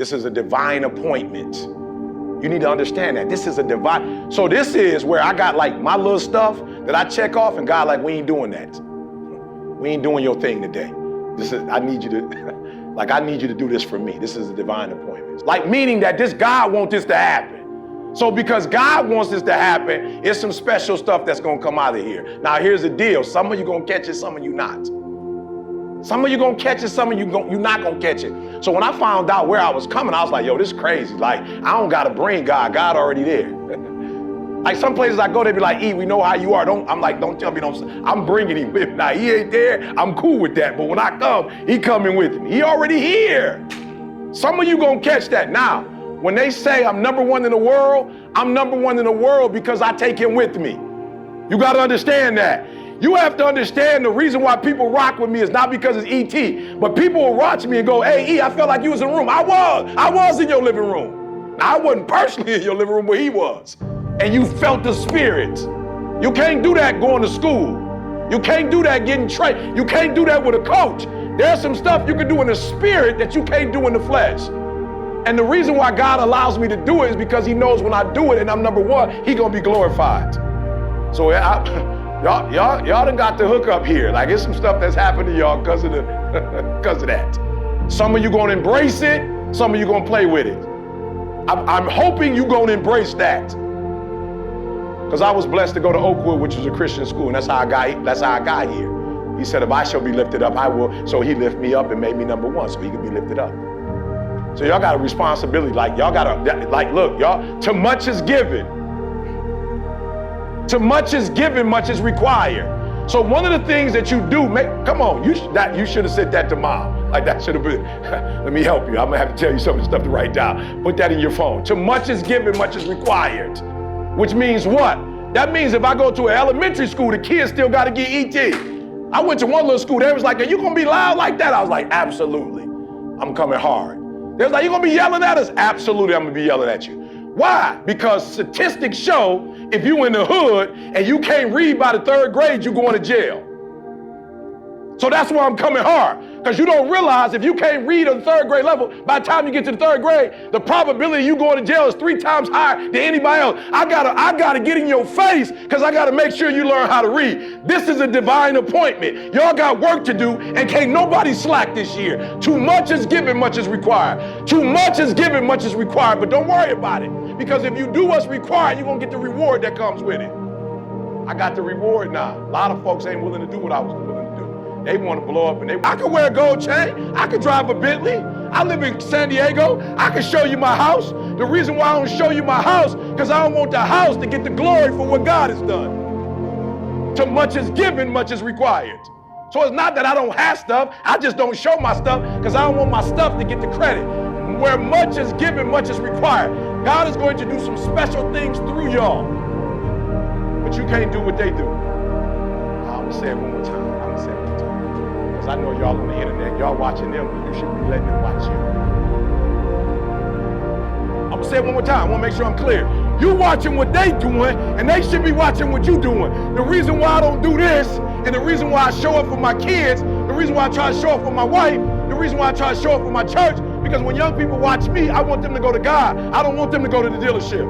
This is a divine appointment. You need to understand that. This is a divine. So this is where I got like my little stuff that I check off, and God like, we ain't doing that. We ain't doing your thing today. This is, I need you to, like, I need you to do this for me. This is a divine appointment. Like, meaning that this God wants this to happen. So because God wants this to happen, it's some special stuff that's gonna come out of here. Now here's the deal. Some of you gonna catch it, some of you not. Some of you gonna catch it, some of you you're not gonna catch it. So when I found out where I was coming, I was like, yo, this is crazy. Like, I don't gotta bring God, God already there. Like some places I go, they be like, E, we know how you are. I'm like, don't tell me, I'm bringing him with me. Now he ain't there, I'm cool with that. But when I come, he coming with me. He already here. Some of you gonna catch that. Now, when they say I'm number one in the world, I'm number one in the world because I take him with me. You gotta understand that. You have to understand the reason why people rock with me is not because it's E.T., but people will watch me and go, hey, E, I felt like you was in the room. I was in your living room. Now, I wasn't personally in your living room, but he was. And you felt the spirit. You can't do that going to school. You can't do that getting trained. You can't do that with a coach. There's some stuff you can do in the spirit that you can't do in the flesh. And the reason why God allows me to do it is because he knows when I do it and I'm number one, he gonna be glorified. So y'all done got the hook up here. Like, it's some stuff that's happened to y'all because of that. Some of you gonna embrace it, some of you gonna play with it. I'm hoping you gonna embrace that. Because I was blessed to go to Oakwood, which was a Christian school, and that's how I got here. He said, if I shall be lifted up, I will. So he lifted me up and made me number one so he could be lifted up. So y'all got a responsibility. Like, y'all gotta, like, look, y'all, to much is given. To much is given, much is required. So one of the things that you do, come on, you should have said that to mom. Like, that should have been, let me help you. I'm gonna have to tell you some of the stuff to write down. Put that in your phone. To much is given, much is required. Which means what? That means if I go to an elementary school, the kids still gotta get ET. I went to one little school, they was like, are you gonna be loud like that? I was like, absolutely, I'm coming hard. They was like, you gonna be yelling at us? Absolutely, I'm gonna be yelling at you. Why? Because statistics show if you in the hood and you can't read by the 3rd grade, you going to jail. So that's why I'm coming hard. Because you don't realize if you can't read on the 3rd grade level, by the time you get to the 3rd grade, the probability of you going to jail is 3 times higher than anybody else. I gotta get in your face because I gotta make sure you learn how to read. This is a divine appointment. Y'all got work to do and can't nobody slack this year. Too much is given, much is required. Too much is given, much is required, but don't worry about it. Because if you do what's required, you're gonna get the reward that comes with it. I got the reward now. A lot of folks ain't willing to do what I was willing to do. They want to blow up, and I can wear a gold chain. I can drive a Bentley. I live in San Diego. I can show you my house. The reason why I don't show you my house, because I don't want the house to get the glory for what God has done. To much is given, much is required. So it's not that I don't have stuff. I just don't show my stuff because I don't want my stuff to get the credit. Where much is given, much is required. God is going to do some special things through y'all. But you can't do what they do. I'm going to say it one more time. Because I know y'all on the internet, y'all watching them, you should be letting them watch you. I'm gonna say it one more time, I wanna make sure I'm clear. You watching what they doing, and they should be watching what you doing. The reason why I don't do this, and the reason why I show up for my kids, the reason why I try to show up for my wife, the reason why I try to show up for my church, because when young people watch me, I want them to go to God. I don't want them to go to the dealership.